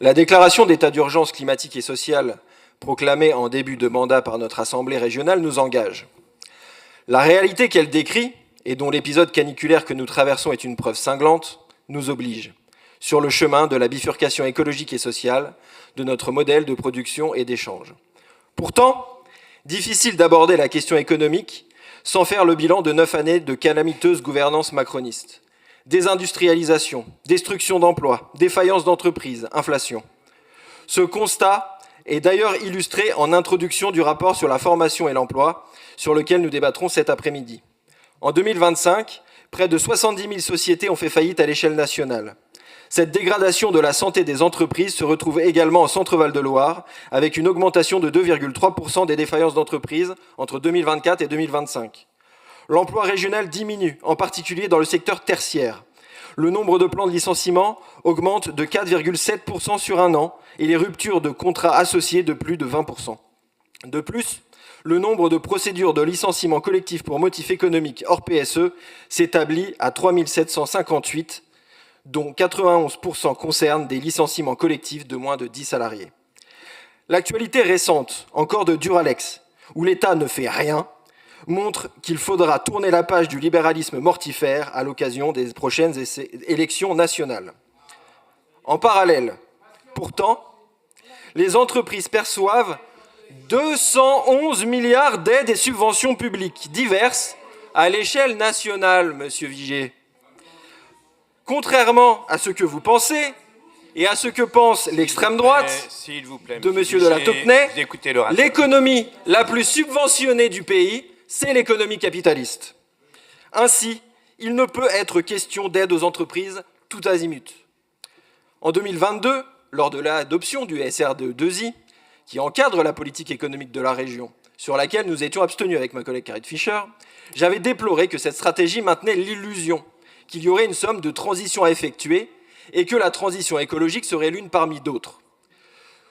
La déclaration d'état d'urgence climatique et sociale proclamée en début de mandat par notre Assemblée régionale nous engage. La réalité qu'elle décrit, et dont l'épisode caniculaire que nous traversons est une preuve cinglante, nous oblige sur le chemin de la bifurcation écologique et sociale de notre modèle de production et d'échange. Pourtant, difficile d'aborder la question économique sans faire le bilan de 9 années de calamiteuse gouvernance macroniste. Désindustrialisation, destruction d'emplois, défaillance d'entreprises, inflation. Ce constat est d'ailleurs illustré en introduction du rapport sur la formation et l'emploi, sur lequel nous débattrons cet après-midi. En 2025, près de 70 000 sociétés ont fait faillite à l'échelle nationale. Cette dégradation de la santé des entreprises se retrouve également en Centre-Val de Loire, avec une augmentation de 2,3% des défaillances d'entreprises entre 2024 et 2025. L'emploi régional diminue, en particulier dans le secteur tertiaire. Le nombre de plans de licenciement augmente de 4,7% sur un an et les ruptures de contrats associés de plus de 20%. De plus, le nombre de procédures de licenciement collectif pour motif économique hors PSE s'établit à 3 758, dont 91% concernent des licenciements collectifs de moins de 10 salariés. L'actualité récente, encore de Duralex, où l'État ne fait rien, montre qu'il faudra tourner la page du libéralisme mortifère à l'occasion des prochaines élections nationales. En parallèle, pourtant, les entreprises perçoivent 211 milliards d'aides et subventions publiques diverses à l'échelle nationale, monsieur Vigier. Contrairement à ce que vous pensez et à ce que pense l'extrême droite de monsieur de la Taupenay, l'économie la plus subventionnée du pays, c'est l'économie capitaliste. Ainsi, il ne peut être question d'aide aux entreprises tout azimut. En 2022, lors de l'adoption du SRD2I, qui encadre la politique économique de la région, sur laquelle nous étions abstenus avec ma collègue Carrie Fischer, j'avais déploré que cette stratégie maintenait l'illusion qu'il y aurait une somme de transition à effectuer et que la transition écologique serait l'une parmi d'autres.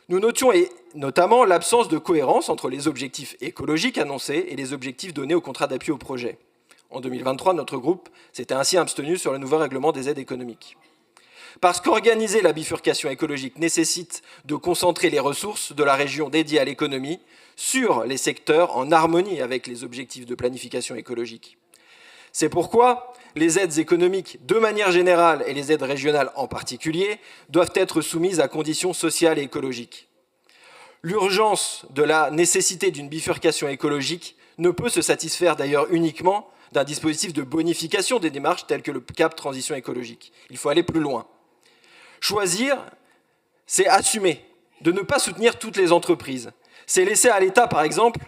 Nous notions notamment l'absence de cohérence entre les objectifs écologiques annoncés et les objectifs donnés au contrat d'appui au projet. En 2023, notre groupe s'était ainsi abstenu sur le nouveau règlement des aides économiques. Parce qu'organiser la bifurcation écologique nécessite de concentrer les ressources de la région dédiées à l'économie sur les secteurs en harmonie avec les objectifs de planification écologique. C'est pourquoi les aides économiques de manière générale et les aides régionales en particulier doivent être soumises à conditions sociales et écologiques. L'urgence de la nécessité d'une bifurcation écologique ne peut se satisfaire d'ailleurs uniquement d'un dispositif de bonification des démarches tel que le CAP Transition écologique. Il faut aller plus loin. Choisir, c'est assumer de ne pas soutenir toutes les entreprises. C'est laisser à l'État, par exemple,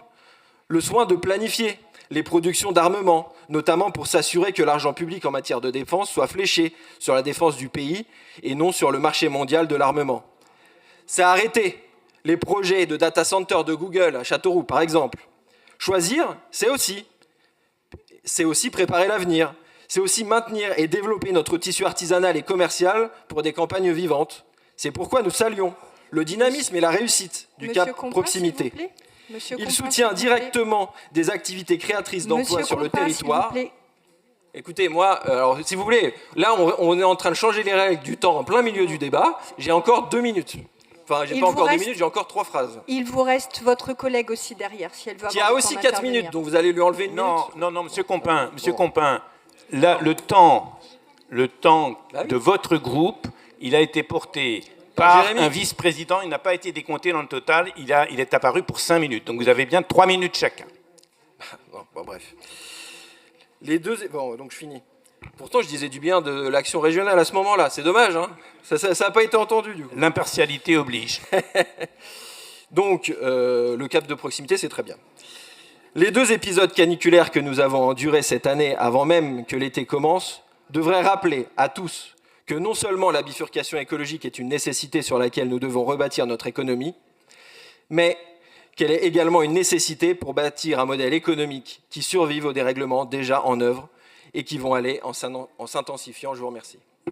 le soin de planifier les productions d'armement, notamment pour s'assurer que l'argent public en matière de défense soit fléché sur la défense du pays et non sur le marché mondial de l'armement. C'est arrêter les projets de data center de Google à Châteauroux, par exemple. Choisir, c'est aussi préparer l'avenir. C'est aussi maintenir et développer notre tissu artisanal et commercial pour des campagnes vivantes. C'est pourquoi nous saluons le dynamisme et la réussite du CAP Proximité. Il soutient directement des activités créatrices d'emplois sur le territoire. Écoutez, moi, alors, si vous voulez, là, on est en train de changer les règles du temps en plein milieu du débat. J'ai encore 2 minutes. Enfin, j'ai pas encore 2 minutes, j'ai encore 3 phrases. Il vous reste votre collègue aussi derrière, si elle veut avoir qui a aussi 4 minutes, donc vous allez lui enlever une minute. Non, monsieur Compin, là, le temps de votre groupe, il a été porté par un vice-président, il n'a pas été décompté dans le total, il est apparu pour 5 minutes. Donc vous avez bien 3 minutes chacun. Bon, bref. Bon, donc je finis. Pourtant, je disais du bien de l'action régionale à ce moment-là. C'est dommage, hein. Ça n'a pas été entendu, du coup. L'impartialité oblige. Donc, le cap de proximité, c'est très bien. Les 2 épisodes caniculaires que nous avons endurés cette année, avant même que l'été commence, devraient rappeler à tous que non seulement la bifurcation écologique est une nécessité sur laquelle nous devons rebâtir notre économie, mais qu'elle est également une nécessité pour bâtir un modèle économique qui survive aux dérèglements déjà en œuvre et qui vont aller en s'intensifiant. Je vous remercie.